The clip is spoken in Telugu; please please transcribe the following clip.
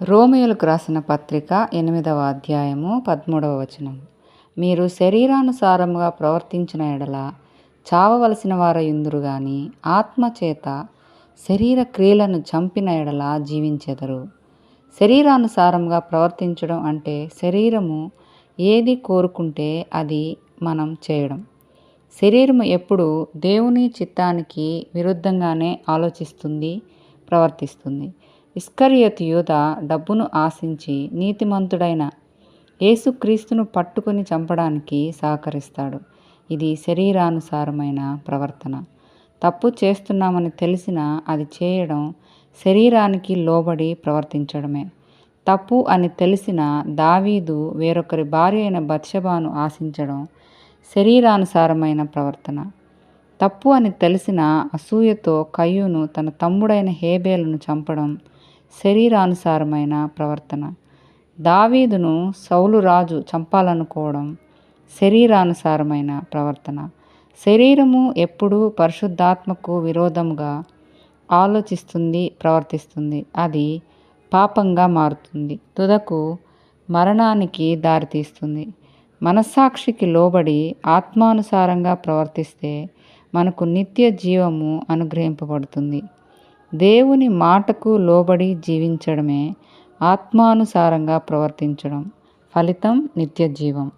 రోమీయులకు రాసిన పత్రిక 8వ అధ్యాయము 13వ వచనం. మీరు శరీరానుసారముగా ప్రవర్తించిన ఎడల చావవలసిన వారయుందురు గాని ఆత్మచేత శరీర క్రియలను చంపిన ఎడల జీవించెదరు. శరీరానుసారంగా ప్రవర్తించడం అంటే శరీరము ఏది కోరుకుంటే అది మనం చేయడం. శరీరము ఎప్పుడు దేవుని చిత్తానికి విరుద్ధంగానే ఆలోచిస్తుంది, ప్రవర్తిస్తుంది. ఇస్కరియోతు యూదా డబ్బును ఆశించి నీతిమంతుడైన యేసుక్రీస్తును పట్టుకొని చంపడానికి సహకరిస్తాడు. ఇది శరీరానుసారమైన ప్రవర్తన. తప్పు చేస్తున్నామని తెలిసినా అది చేయడం శరీరానికి లోబడి ప్రవర్తించడమే. తప్పు అని తెలిసిన దావీదు వేరొకరి భార్య అయిన బత్షెబను ఆశించడం శరీరానుసారమైన ప్రవర్తన. తప్పు అని తెలిసిన అసూయతో కయ్యూను తన తమ్ముడైన హేబేలును చంపడం శరీరానుసారమైన ప్రవర్తన. దావీదును సౌలు రాజు చంపాలనుకోవడం శరీరానుసారమైన ప్రవర్తన. శరీరము ఎప్పుడూ పరిశుద్ధాత్మకు విరోధముగా ఆలోచిస్తుంది, ప్రవర్తిస్తుంది. అది పాపంగా మారుతుంది, తుదకు మరణానికి దారితీస్తుంది. మనస్సాక్షికి లోబడి ఆత్మానుసారంగా ప్రవర్తిస్తే మనకు నిత్య జీవము అనుగ్రహింపబడుతుంది. దేవుని మాటకు లోబడి జీవించడమే ఆత్మానుసారంగా ప్రవర్తించడం. ఫలితం నిత్య జీవం.